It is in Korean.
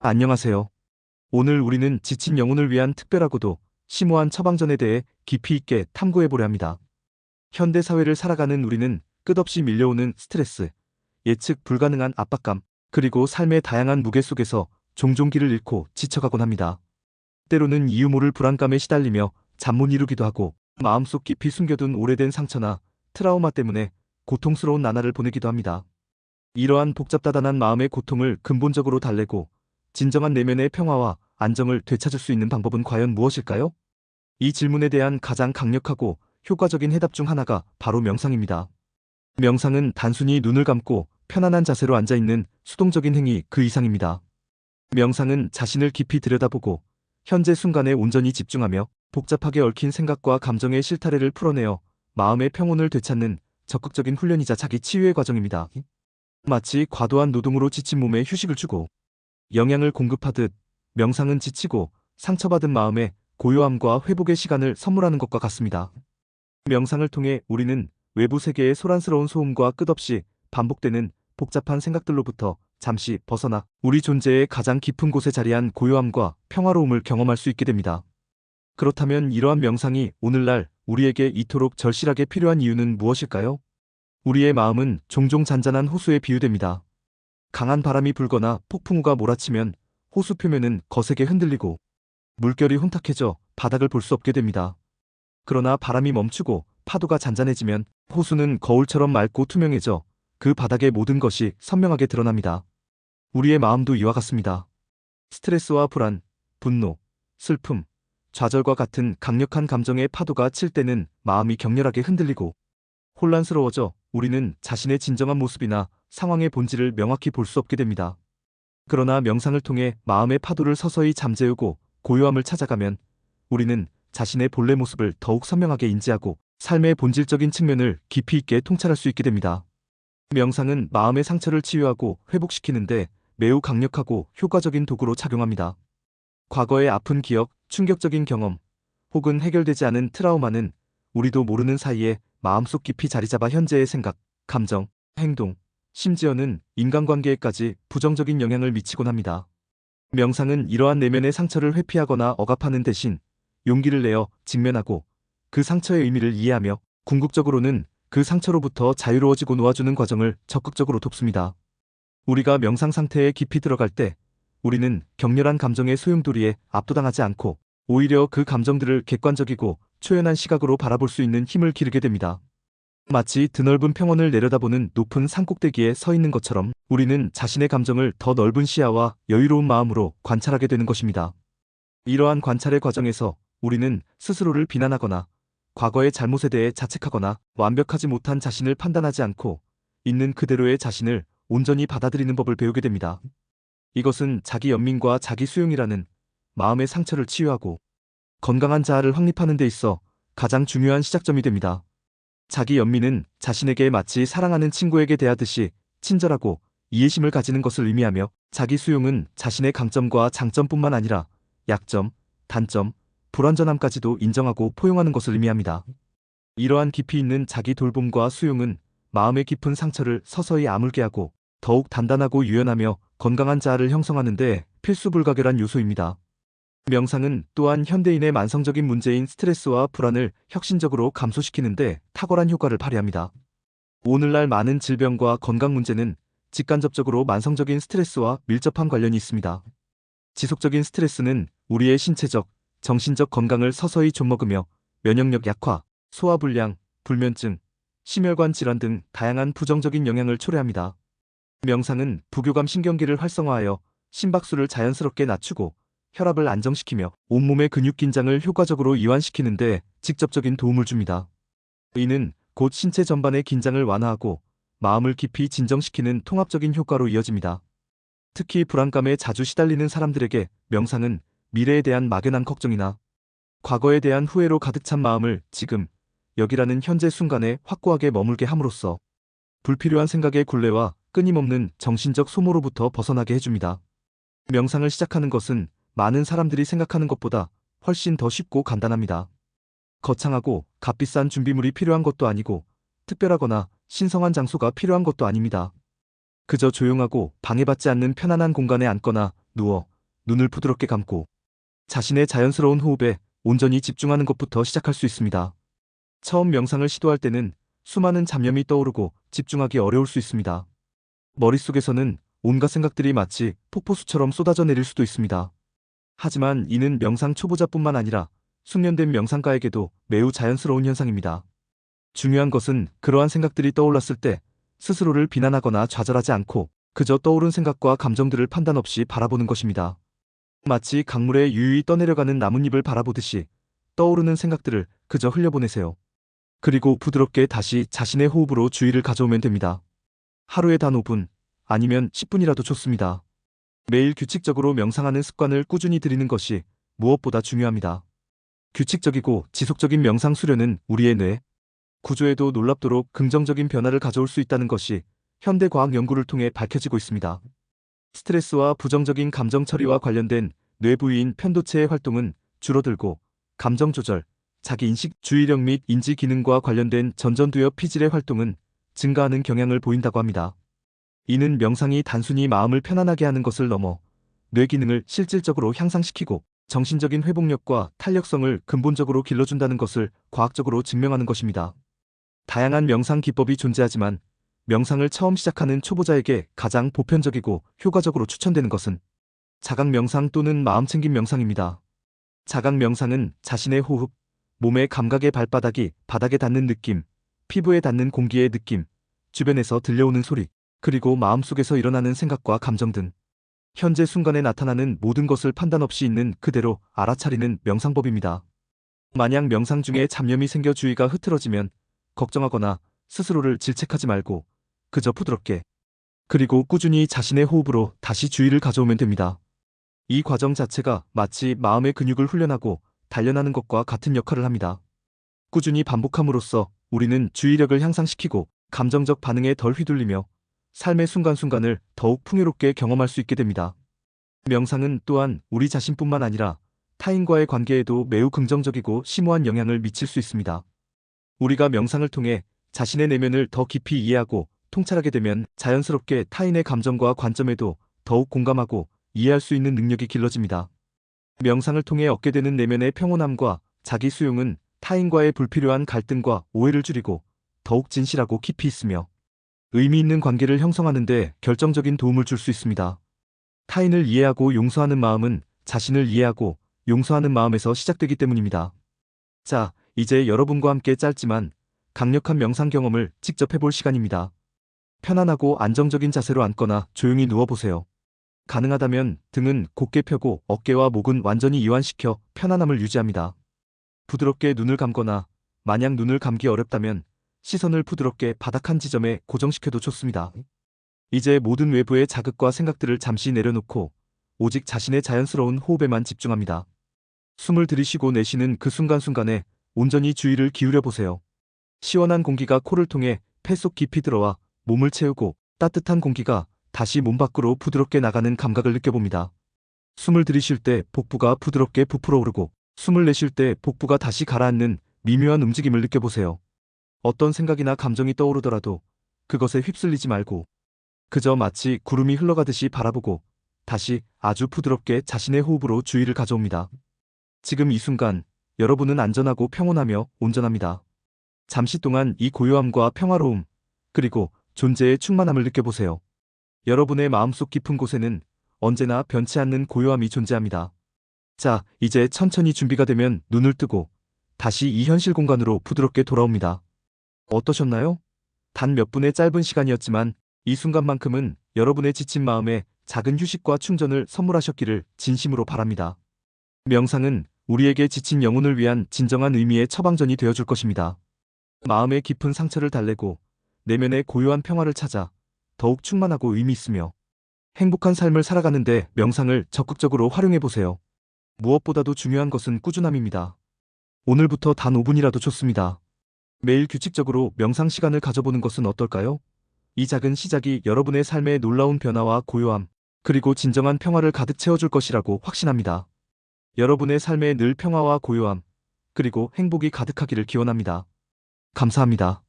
안녕하세요. 오늘 우리는 지친 영혼을 위한 특별하고도 심오한 처방전에 대해 깊이 있게 탐구해보려 합니다. 현대 사회를 살아가는 우리는 끝없이 밀려오는 스트레스, 예측 불가능한 압박감, 그리고 삶의 다양한 무게 속에서 종종 길을 잃고 지쳐가곤 합니다. 때로는 이유 모를 불안감에 시달리며 잠 못 이루기도 하고 마음속 깊이 숨겨둔 오래된 상처나 트라우마 때문에 고통스러운 나날을 보내기도 합니다. 이러한 복잡다단한 마음의 고통을 근본적으로 달래고 진정한 내면의 평화와 안정을 되찾을 수 있는 방법은 과연 무엇일까요? 이 질문에 대한 가장 강력하고 효과적인 해답 중 하나가 바로 명상입니다. 명상은 단순히 눈을 감고 편안한 자세로 앉아있는 수동적인 행위 그 이상입니다. 명상은 자신을 깊이 들여다보고 현재 순간에 온전히 집중하며 복잡하게 얽힌 생각과 감정의 실타래를 풀어내어 마음의 평온을 되찾는 적극적인 훈련이자 자기 치유의 과정입니다. 마치 과도한 노동으로 지친 몸에 휴식을 주고 영양을 공급하듯 명상은 지치고 상처받은 마음에 고요함과 회복의 시간을 선물하는 것과 같습니다. 명상을 통해 우리는 외부 세계의 소란스러운 소음과 끝없이 반복되는 복잡한 생각들로부터 잠시 벗어나 우리 존재의 가장 깊은 곳에 자리한 고요함과 평화로움을 경험할 수 있게 됩니다. 그렇다면 이러한 명상이 오늘날 우리에게 이토록 절실하게 필요한 이유는 무엇일까요? 우리의 마음은 종종 잔잔한 호수에 비유됩니다. 강한 바람이 불거나 폭풍우가 몰아치면 호수 표면은 거세게 흔들리고 물결이 혼탁해져 바닥을 볼 수 없게 됩니다. 그러나 바람이 멈추고 파도가 잔잔해지면 호수는 거울처럼 맑고 투명해져 그 바닥의 모든 것이 선명하게 드러납니다. 우리의 마음도 이와 같습니다. 스트레스와 불안, 분노, 슬픔, 좌절과 같은 강력한 감정의 파도가 칠 때는 마음이 격렬하게 흔들리고 혼란스러워져 우리는 자신의 진정한 모습이나 상황의 본질을 명확히 볼 수 없게 됩니다. 그러나 명상을 통해 마음의 파도를 서서히 잠재우고 고요함을 찾아가면 우리는 자신의 본래 모습을 더욱 선명하게 인지하고 삶의 본질적인 측면을 깊이 있게 통찰할 수 있게 됩니다. 명상은 마음의 상처를 치유하고 회복시키는데 매우 강력하고 효과적인 도구로 작용합니다. 과거의 아픈 기억, 충격적인 경험, 혹은 해결되지 않은 트라우마는 우리도 모르는 사이에 마음속 깊이 자리잡아 현재의 생각, 감정, 행동, 심지어는 인간관계에까지 부정적인 영향을 미치곤 합니다. 명상은 이러한 내면의 상처를 회피하거나 억압하는 대신 용기를 내어 직면하고 그 상처의 의미를 이해하며 궁극적으로는 그 상처로부터 자유로워지고 놓아주는 과정을 적극적으로 돕습니다. 우리가 명상 상태에 깊이 들어갈 때 우리는 격렬한 감정의 소용돌이에 압도당하지 않고 오히려 그 감정들을 객관적이고 초연한 시각으로 바라볼 수 있는 힘을 기르게 됩니다. 마치 드넓은 평원을 내려다보는 높은 산꼭대기에 서 있는 것처럼 우리는 자신의 감정을 더 넓은 시야와 여유로운 마음으로 관찰하게 되는 것입니다. 이러한 관찰의 과정에서 우리는 스스로를 비난하거나 과거의 잘못에 대해 자책하거나 완벽하지 못한 자신을 판단하지 않고 있는 그대로의 자신을 온전히 받아들이는 법을 배우게 됩니다. 이것은 자기 연민과 자기 수용이라는 마음의 상처를 치유하고 건강한 자아를 확립하는 데 있어 가장 중요한 시작점이 됩니다. 자기 연민은 자신에게 마치 사랑하는 친구에게 대하듯이 친절하고 이해심을 가지는 것을 의미하며 자기 수용은 자신의 강점과 장점뿐만 아니라 약점, 단점, 불완전함까지도 인정하고 포용하는 것을 의미합니다. 이러한 깊이 있는 자기 돌봄과 수용은 마음의 깊은 상처를 서서히 아물게 하고 더욱 단단하고 유연하며 건강한 자아를 형성하는 데 필수 불가결한 요소입니다. 명상은 또한 현대인의 만성적인 문제인 스트레스와 불안을 혁신적으로 감소시키는데 탁월한 효과를 발휘합니다. 오늘날 많은 질병과 건강 문제는 직간접적으로 만성적인 스트레스와 밀접한 관련이 있습니다. 지속적인 스트레스는 우리의 신체적, 정신적 건강을 서서히 좀먹으며 면역력 약화, 소화불량, 불면증, 심혈관 질환 등 다양한 부정적인 영향을 초래합니다. 명상은 부교감 신경계를 활성화하여 심박수를 자연스럽게 낮추고 혈압을 안정시키며 온몸의 근육 긴장을 효과적으로 이완시키는 데 직접적인 도움을 줍니다. 이는 곧 신체 전반의 긴장을 완화하고 마음을 깊이 진정시키는 통합적인 효과로 이어집니다. 특히 불안감에 자주 시달리는 사람들에게 명상은 미래에 대한 막연한 걱정이나 과거에 대한 후회로 가득 찬 마음을 지금, 여기라는 현재 순간에 확고하게 머물게 함으로써 불필요한 생각의 굴레와 끊임없는 정신적 소모로부터 벗어나게 해줍니다. 명상을 시작하는 것은 많은 사람들이 생각하는 것보다 훨씬 더 쉽고 간단합니다. 거창하고 값비싼 준비물이 필요한 것도 아니고 특별하거나 신성한 장소가 필요한 것도 아닙니다. 그저 조용하고 방해받지 않는 편안한 공간에 앉거나 누워 눈을 부드럽게 감고 자신의 자연스러운 호흡에 온전히 집중하는 것부터 시작할 수 있습니다. 처음 명상을 시도할 때는 수많은 잡념이 떠오르고 집중하기 어려울 수 있습니다. 머릿속에서는 온갖 생각들이 마치 폭포수처럼 쏟아져 내릴 수도 있습니다. 하지만 이는 명상 초보자뿐만 아니라 숙련된 명상가에게도 매우 자연스러운 현상입니다. 중요한 것은 그러한 생각들이 떠올랐을 때 스스로를 비난하거나 좌절하지 않고 그저 떠오른 생각과 감정들을 판단 없이 바라보는 것입니다. 마치 강물에 유유히 떠내려가는 나뭇잎을 바라보듯이 떠오르는 생각들을 그저 흘려보내세요. 그리고 부드럽게 다시 자신의 호흡으로 주의를 가져오면 됩니다. 하루에 단 5분, 아니면 10분이라도 좋습니다. 매일 규칙적으로 명상하는 습관을 꾸준히 들이는 것이 무엇보다 중요합니다. 규칙적이고 지속적인 명상 수련은 우리의 뇌 구조에도 놀랍도록 긍정적인 변화를 가져올 수 있다는 것이 현대 과학 연구를 통해 밝혀지고 있습니다. 스트레스와 부정적인 감정 처리와 관련된 뇌 부위인 편도체의 활동은 줄어들고 감정 조절, 자기인식, 주의력 및 인지 기능과 관련된 전전두엽 피질의 활동은 증가하는 경향을 보인다고 합니다. 이는 명상이 단순히 마음을 편안하게 하는 것을 넘어 뇌 기능을 실질적으로 향상시키고 정신적인 회복력과 탄력성을 근본적으로 길러준다는 것을 과학적으로 증명하는 것입니다. 다양한 명상 기법이 존재하지만 명상을 처음 시작하는 초보자에게 가장 보편적이고 효과적으로 추천되는 것은 자각 명상 또는 마음챙김 명상입니다. 자각 명상은 자신의 호흡, 몸의 감각의 발바닥이 바닥에 닿는 느낌, 피부에 닿는 공기의 느낌, 주변에서 들려오는 소리, 그리고 마음속에서 일어나는 생각과 감정 등 현재 순간에 나타나는 모든 것을 판단 없이 있는 그대로 알아차리는 명상법입니다. 만약 명상 중에 잡념이 생겨 주의가 흐트러지면 걱정하거나 스스로를 질책하지 말고 그저 부드럽게 그리고 꾸준히 자신의 호흡으로 다시 주의를 가져오면 됩니다. 이 과정 자체가 마치 마음의 근육을 훈련하고 단련하는 것과 같은 역할을 합니다. 꾸준히 반복함으로써 우리는 주의력을 향상시키고 감정적 반응에 덜 휘둘리며 삶의 순간순간을 더욱 풍요롭게 경험할 수 있게 됩니다. 명상은 또한 우리 자신뿐만 아니라 타인과의 관계에도 매우 긍정적이고 심오한 영향을 미칠 수 있습니다. 우리가 명상을 통해 자신의 내면을 더 깊이 이해하고 통찰하게 되면 자연스럽게 타인의 감정과 관점에도 더욱 공감하고 이해할 수 있는 능력이 길러집니다. 명상을 통해 얻게 되는 내면의 평온함과 자기 수용은 타인과의 불필요한 갈등과 오해를 줄이고 더욱 진실하고 깊이 있으며 의미 있는 관계를 형성하는 데 결정적인 도움을 줄 수 있습니다. 타인을 이해하고 용서하는 마음은 자신을 이해하고 용서하는 마음에서 시작되기 때문입니다. 자, 이제 여러분과 함께 짧지만 강력한 명상 경험을 직접 해볼 시간입니다. 편안하고 안정적인 자세로 앉거나 조용히 누워보세요. 가능하다면 등은 곧게 펴고 어깨와 목은 완전히 이완시켜 편안함을 유지합니다. 부드럽게 눈을 감거나 만약 눈을 감기 어렵다면 시선을 부드럽게 바닥 한 지점에 고정시켜도 좋습니다. 이제 모든 외부의 자극과 생각들을 잠시 내려놓고 오직 자신의 자연스러운 호흡에만 집중합니다. 숨을 들이쉬고 내쉬는 그 순간순간에 온전히 주의를 기울여 보세요. 시원한 공기가 코를 통해 폐 속 깊이 들어와 몸을 채우고 따뜻한 공기가 다시 몸 밖으로 부드럽게 나가는 감각을 느껴봅니다. 숨을 들이쉴 때 복부가 부드럽게 부풀어 오르고 숨을 내쉴 때 복부가 다시 가라앉는 미묘한 움직임을 느껴보세요. 어떤 생각이나 감정이 떠오르더라도 그것에 휩쓸리지 말고 그저 마치 구름이 흘러가듯이 바라보고 다시 아주 부드럽게 자신의 호흡으로 주의를 가져옵니다. 지금 이 순간 여러분은 안전하고 평온하며 온전합니다. 잠시 동안 이 고요함과 평화로움 그리고 존재의 충만함을 느껴보세요. 여러분의 마음속 깊은 곳에는 언제나 변치 않는 고요함이 존재합니다. 자, 이제 천천히 준비가 되면 눈을 뜨고 다시 이 현실 공간으로 부드럽게 돌아옵니다. 어떠셨나요? 단 몇 분의 짧은 시간이었지만 이 순간만큼은 여러분의 지친 마음에 작은 휴식과 충전을 선물하셨기를 진심으로 바랍니다. 명상은 우리에게 지친 영혼을 위한 진정한 의미의 처방전이 되어줄 것입니다. 마음의 깊은 상처를 달래고 내면의 고요한 평화를 찾아 더욱 충만하고 의미 있으며 행복한 삶을 살아가는데 명상을 적극적으로 활용해보세요. 무엇보다도 중요한 것은 꾸준함입니다. 오늘부터 단 5분이라도 좋습니다. 매일 규칙적으로 명상 시간을 가져보는 것은 어떨까요? 이 작은 시작이 여러분의 삶에 놀라운 변화와 고요함, 그리고 진정한 평화를 가득 채워줄 것이라고 확신합니다. 여러분의 삶에 늘 평화와 고요함, 그리고 행복이 가득하기를 기원합니다. 감사합니다.